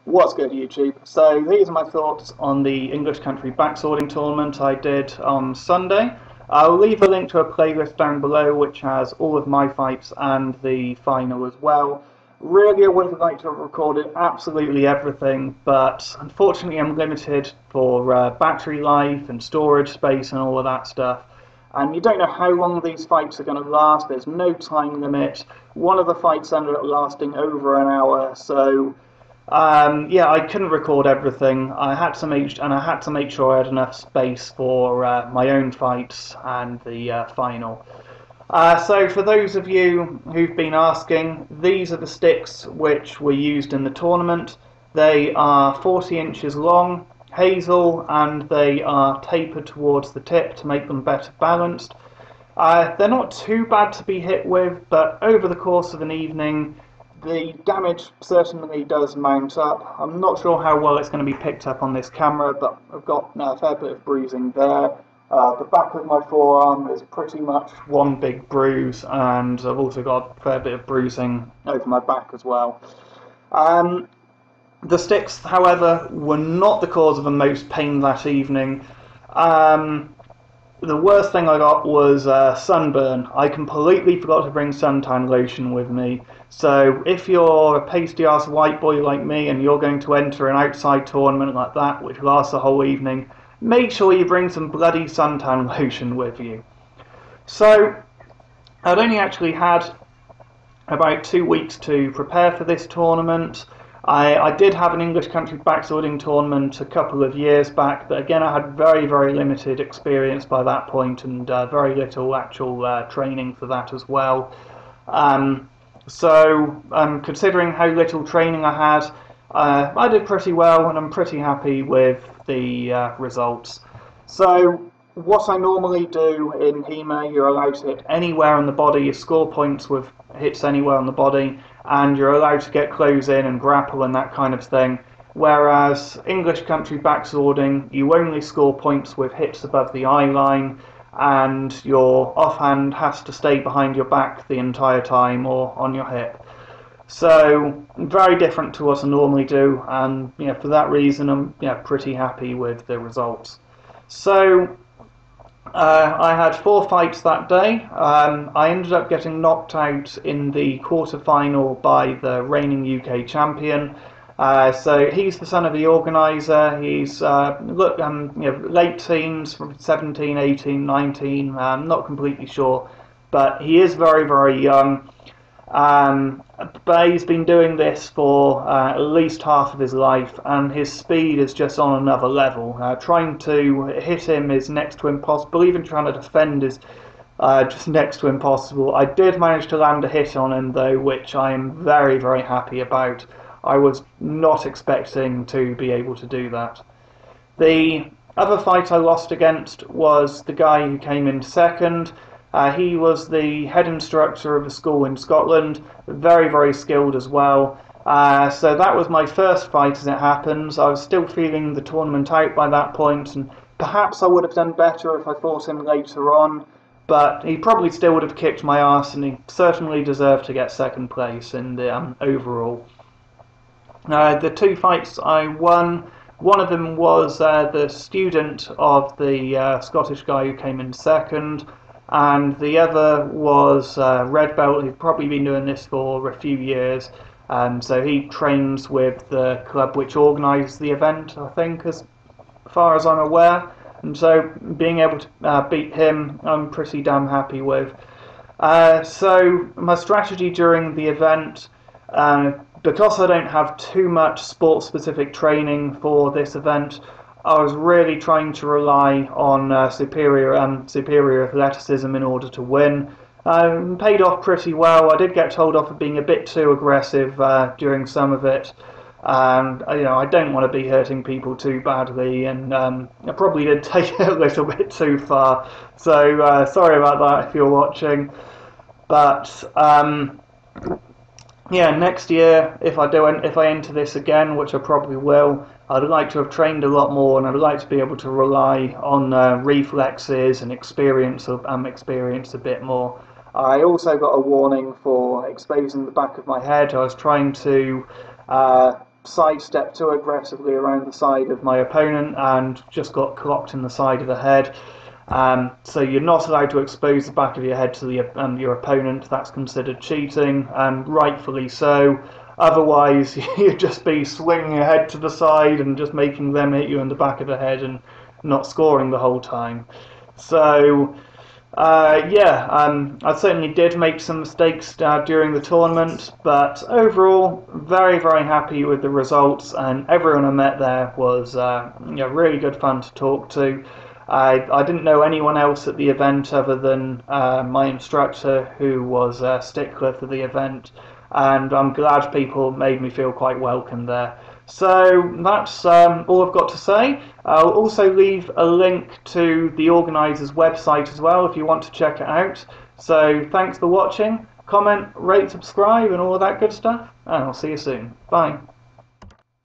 What's good, YouTube? So these are my thoughts on the English country backswording tournament I did on Sunday. I'll leave a link to a playlist down below which has all of my fights and the final as well. Really, I would have liked to have recorded absolutely everything, but unfortunately I'm limited for battery life and storage space and all of that stuff. And you don't know how long these fights are going to last. There's no time limit. One of the fights ended up lasting over an hour, so yeah, I couldn't record everything. I had to make sure I had enough space for my own fights and the final. So for those of you who've been asking, these are the sticks which were used in the tournament. They are 40 inches long, hazel, and they are tapered towards the tip to make them better balanced. They're not too bad to be hit with, but over the course of an evening, the damage certainly does mount up. I'm not sure how well it's going to be picked up on this camera, but I've got a fair bit of bruising there. The back of my forearm is pretty much one big bruise, and I've also got a fair bit of bruising over my back as well. The sticks, however, were not the cause of the most pain that evening. The worst thing I got was sunburn. I completely forgot to bring suntan lotion with me. So if you're a pasty ass white boy like me and you're going to enter an outside tournament like that, which lasts the whole evening, make sure you bring some bloody suntan lotion with you. So I'd only actually had about 2 weeks to prepare for this tournament. I did have an English country backswording tournament a couple of years back, but again I had very, very limited experience by that point and very little actual training for that as well. Considering how little training I had, I did pretty well and I'm pretty happy with the results. So what I normally do in HEMA, you're allowed to hit anywhere on the body, you score points with hits anywhere on the body, and you're allowed to get close in and grapple and that kind of thing. Whereas English country backswording, you only score points with hits above the eye line, and your offhand has to stay behind your back the entire time or on your hip. So very different to what I normally do, and for that reason I'm pretty happy with the results. So I had 4 fights that day. I ended up getting knocked out in the quarter-final by the reigning UK champion. So he's the son of the organiser. He's late teens, from 17, 18, 19. I'm not completely sure, but he is very, very young. But he's been doing this for at least half of his life, and his speed is just on another level. Trying to hit him is next to impossible. Even trying to defend is just next to impossible. I did manage to land a hit on him though, which I am very, very happy about. I was not expecting to be able to do that. The other fight I lost against was the guy who came in second. He was the head instructor of a school in Scotland, very, very skilled as well. So that was my first fight as it happens. I was still feeling the tournament out by that point, and perhaps I would have done better if I fought him later on, but he probably still would have kicked my ass, and he certainly deserved to get second place in the overall. The 2 fights I won, one of them was the student of the Scottish guy who came in second, and the other was Red Belt, who'd probably been doing this for a few years. So he trains with the club which organised the event, I think, as far as I'm aware. And so being able to beat him, I'm pretty damn happy with. So my strategy during the event, because I don't have too much sport-specific training for this event, I was really trying to rely on superior athleticism in order to win. Paid off pretty well. I did get told off for being a bit too aggressive during some of it. I don't want to be hurting people too badly, and I probably did take it a little bit too far. So sorry about that if you're watching. But yeah, next year, if I enter this again, which I probably will, I'd like to have trained a lot more, and I'd like to be able to rely on reflexes and experience a bit more. I also got a warning for exposing the back of my head. I was trying to sidestepped too aggressively around the side of my opponent and just got clocked in the side of the head. So you're not allowed to expose the back of your head to your opponent. That's considered cheating, and rightfully so. Otherwise, you'd just be swinging your head to the side and just making them hit you in the back of the head and not scoring the whole time. So, I certainly did make some mistakes during the tournament, but overall, very, very happy with the results, and everyone I met there was really good fun to talk to. I didn't know anyone else at the event other than my instructor, who was a stickler for the event, and I'm glad people made me feel quite welcome there. So that's all I've got to say. I'll also leave a link to the organisers' website as well if you want to check it out. So thanks for watching. Comment, rate, subscribe and all of that good stuff, and I'll see you soon. Bye.